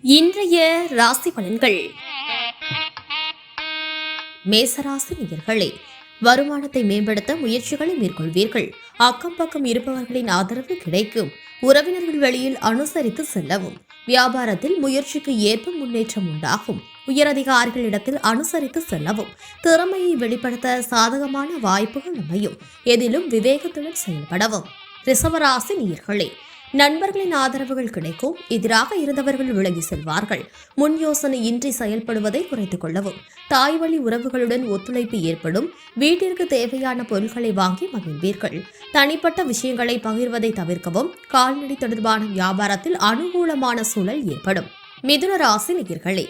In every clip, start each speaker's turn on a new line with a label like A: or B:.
A: இன்றைய ராசி பலன்கள். மேசராசி நேயர்களே, வருமானத்தை மேம்படுத்த முயற்சிகளை மேற்கொள்வீர்கள். அக்கம் பக்கம் இருப்பவர்களின் ஆதரவு கிடைக்கும். உறவினர்கள் வழியில் அனுசரித்து செல்லவும். வியாபாரத்தில் முயற்சிக்கு ஏற்ப முன்னேற்றம் உண்டாகும். உயரதிகாரிகளிடத்தில் அனுசரித்து செல்லவும். திறமையை வெளிப்படுத்த சாதகமான வாய்ப்புகள் அமையும். எதிலும் விவேகத்துடன் செயல்படவும். ரிஷபராசி நேயர்களே, நண்பர்களின் ஆதரவுகள் கிடைக்கும். எதிராக இருந்தவர்கள் விலகி செல்வார்கள். முன் யோசனை இன்றி செயல்படுவதை குறைத்துக் கொள்ளவும். தாய் வழி உறவுகளுடன் ஒத்துழைப்பு ஏற்படும். வீட்டிற்கு தேவையான பொருட்களை வாங்கி மகிழ்வீர்கள். தனிப்பட்ட விஷயங்களை பகிர்வதை தவிர்க்கவும். கால்நடை தொடர்பான வியாபாரத்தில் அனுகூலமான சூழல் ஏற்படும். மிதுன ராசி நேயர்களே,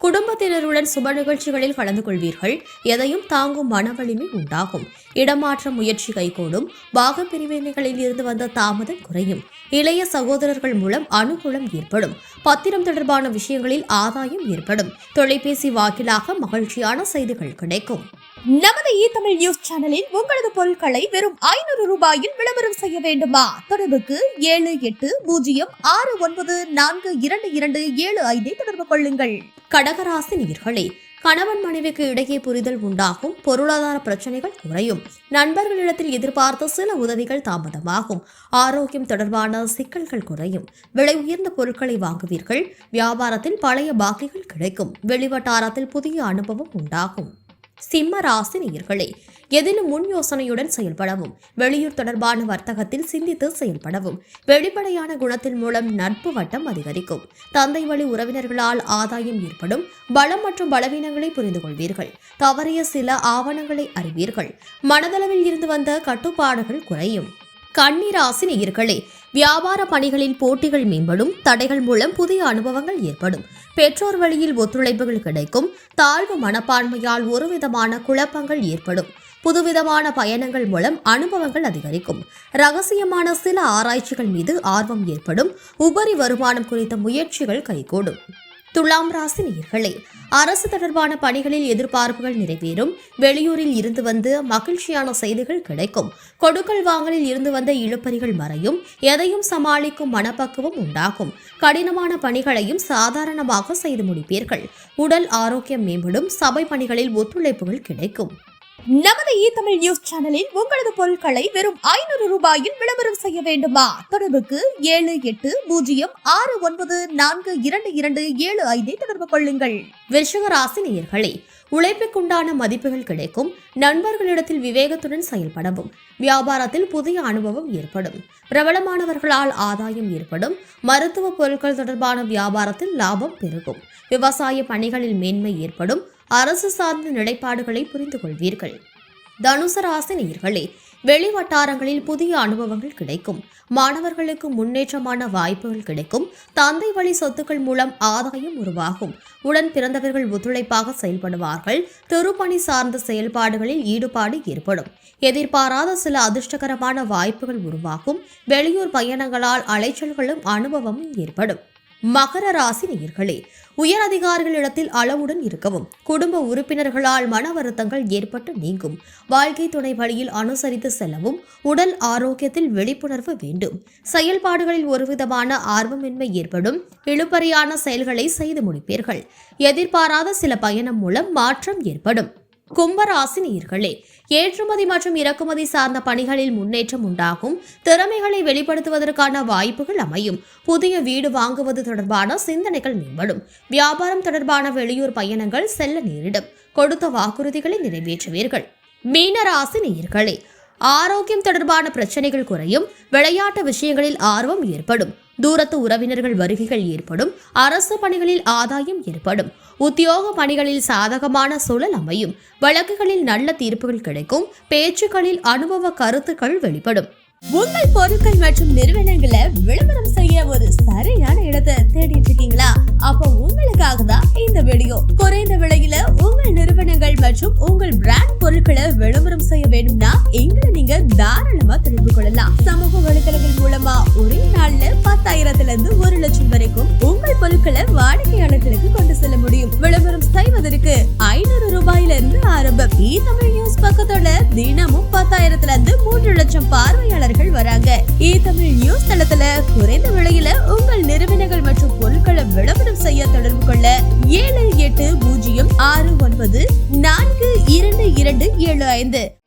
A: குடும்பத்தினருடன் சுப நிகழ்ச்சிகளில் கலந்து கொள்வீர்கள். எதையும் தாங்கும் மன வலிமை உண்டாகும். இடமாற்ற முயற்சி கைகூடும். பாக பிரிவினைகளில் இருந்து வந்த தாமதம் குறையும். இளைய சகோதரர்கள் மூலம் அனுகூலம் ஏற்படும். பத்திரம் தொடர்பான விஷயங்களில் ஆதாயம் ஏற்படும். தொலைபேசி வாயிலாக மகிழ்ச்சியான செய்திகள் கிடைக்கும்.
B: நமது தமிழ் நியூஸ் சேனலில் உங்களது பொருட்களை வெறும் 500 ரூபாயில் விளம்பரம் செய்ய வேண்டுமா? தொடர்புக்கு 7806942275 தொடர்பு கொள்ளுங்கள்.
A: கடகராசி நேயர்களே, கணவன் மனைவிக்கு இடையே புரிதல் உண்டாகும். பொருளாதார பிரச்சனைகள் குறையும். நண்பர்களிடத்தில் எதிர்பார்த்த சில உதவிகள் தாமதமாகும். ஆரோக்கியம் தொடர்பான சிக்கல்கள் குறையும். விலை உயர்ந்த பொருட்களை வாங்குவீர்கள். வியாபாரத்தில் பழைய பாக்கிகள் கிடைக்கும். வெளிவட்டாரத்தில் புதிய அனுபவம் உண்டாகும். சிம்ம ராசி நேயர்களே, எதிலும் முன் யோசனையுடன் செயல்படவும். வெளியூர் தொடர்பான வர்த்தகத்தில் சிந்தித்து செயல்படவும். வெளிப்படையான குணத்தின் மூலம் நட்பு வட்டம் அதிகரிக்கும். தந்தை வழி உறவினர்களால் ஆதாயம் ஏற்படும். பலம் மற்றும் பலவீனங்களை புரிந்து கொள்வீர்கள். தவறிய சில ஆவணங்களை அறிவீர்கள். மனதளவில் இருந்து வந்த கட்டுப்பாடுகள் குறையும். கன்னிராசி நேயர்களே, வியாபார பணிகளில் போட்டிகள் மேம்படும். தடைகள் மூலம் புதிய அனுபவங்கள் ஏற்படும். பெற்றோர் வழியில் ஒத்துழைப்புகள் கிடைக்கும். தாழ்வு மனப்பான்மையால் ஒருவிதமான குழப்பங்கள் ஏற்படும். புதுவிதமான பயணங்கள் மூலம் அனுபவங்கள் அதிகரிக்கும். ரகசியமான சில ஆராய்ச்சிகள் மீது ஆர்வம் ஏற்படும். உபரி வருமானம் குறித்த முயற்சிகள் கைகூடும். துலாம் ராசி நேயர்களே, அரசு தொடர்பான பணிகளில் எதிர்பார்ப்புகள் நிறைவேறும். வெளியூரில் இருந்து வந்து மகிழ்ச்சியான செய்திகள் கிடைக்கும். கொடுக்கல் வாங்கலில் இருந்து வந்த இழுபறிகள் மறையும். எதையும் சமாளிக்கும் மனப்பக்குவம் உண்டாகும். கடினமான பணிகளையும் சாதாரணமாக செய்து முடிப்பீர்கள். உடல் ஆரோக்கியம் மேம்படும். சபை பணிகளில் ஒத்துழைப்புகள் கிடைக்கும்.
B: நமது தமிழ் நியூஸ் சேனலில் உங்களது பொருட்களை வெறும் 500 ரூபாயில் விளம்பரம் செய்ய வேண்டுமா? தொடர்புக்கு 7806942275 தொடர்பு கொள்ளுங்கள்.
A: விருச்சிக ராசி நேயர்களே, உழைப்புக்குண்டான மதிப்புகள் கிடைக்கும். நண்பர்களிடத்தில் விவேகத்துடன் செயல்படவும். வியாபாரத்தில் புதிய அனுபவம் ஏற்படும். பிரபலமானவர்களால் ஆதாயம் ஏற்படும். மருத்துவ பொருட்கள் தொடர்பான வியாபாரத்தில் லாபம் பெருகும். விவசாய பணிகளில் மேன்மை ஏற்படும். அரசு சார்ந்த நிலைப்பாடுகளை புரிந்து கொள்வீர்கள். தனுசு ராசி நேயர்களே, வெளிவட்டாரங்களில் புதிய அனுபவங்கள் கிடைக்கும். மாணவர்களுக்கு முன்னேற்றமான வாய்ப்புகள் கிடைக்கும். தந்தை வழி சொத்துக்கள் மூலம் ஆதாயம் உருவாகும். உடன் பிறந்தவர்கள் ஒத்துழைப்பாக செயல்படுவார்கள். திருப்பணி சார்ந்த செயல்பாடுகளில் ஈடுபாடு ஏற்படும். எதிர்பாராத சில அதிர்ஷ்டகரமான வாய்ப்புகள் உருவாகும். வெளியூர் பயணங்களால் அலைச்சல்களும் அனுபவமும் ஏற்படும். மகர ராசி நேயர்களே, உயர் அதிகாரிகளிடத்தில் அளவுடன் இருக்கவும். குடும்ப உறுப்பினர்களால் மன வருத்தங்கள் ஏற்பட்டு நீங்கும். வாழ்க்கை துணை வழியில் அனுசரித்து செல்லவும். உடல் ஆரோக்கியத்தில் விழிப்புணர்வு வேண்டும். செயல்பாடுகளில் ஒருவிதமான ஆர்வமின்மை ஏற்படும். இழுபறியான செயல்களை செய்து முடிப்பீர்கள். எதிர்பாராத சில பயணம் மூலம் மாற்றம் ஏற்படும். கும்பராசி நேயர்களே, ஏற்றுமதி மற்றும் இறக்குமதி சார்ந்த பணிகளில் முன்னேற்றம் உண்டாகும். திறமைகளை வெளிப்படுத்துவதற்கான வாய்ப்புகள் அமையும். புதிய வீடு வாங்குவது தொடர்பான சிந்தனைகள் மேம்படும். வியாபாரம் தொடர்பான வெளியூர் பயணங்கள் செல்ல நேரிடும். கொடுத்த வாக்குறுதிகளை நிறைவேற்றுவீர்கள். மீனராசி நேயர்களே, ஆரோக்கியம் தொடர்பான பிரச்சனைகள் குறையும். விளையாட்டு விஷயங்களில் ஆர்வம் ஏற்படும். தூரத்து உறவினர்கள் வருகைகள் ஏற்படும். அரசு பணிகளில் ஆதாயம் ஏற்படும். உத்தியோக பணிகளில் சாதகமான சூழல் அமையும். வழக்குகளில் நல்ல தீர்ப்புகள் கிடைக்கும். பேச்சுக்களில் அனுபவ கருத்துக்கள் வெளிப்படும்.
B: உங்கள் பொருட்கள் மற்றும் நிறுவனங்களை விளம்பரம் செய்ய ஒரு சரியான இடத்தை தேடிட்டு இருக்கீங்களா? அப்போ உங்களுக்காக தான் இந்த வீடியோ. குறைந்த விலையில உங்கள் நிறுவனங்கள் மற்றும் உங்கள் பிராண்ட் பொருட்களை விளம்பரம் செய்ய வேண்டும்னா எங்களை நீங்க தாராளமா தொடர்பு கொள்ளலாம். சமூக வலைதளங்கள் மூலமா ஒரே நாள்ல 10,000 1 லட்சம் வரைக்கும் உங்கள் பொருட்களை வாடிக்கையாளர்களுக்கு கொண்டு செல்ல முடியும். விளம்பரம் செய்வதற்கு 500 ரூபாயில இருந்து ஆரம்பம். தமிழ் நியூஸ் பக்கத்தோட தினமும் 10,000 3 லட்சம் பார்வையாளர்கள் வராங்க. தமிழ் நியூஸ் தளத்துல குறைந்த விலையில உங்கள் நிறுவனங்கள் மற்றும் பொருட்களை விளம்பரம் செய்ய 9 422275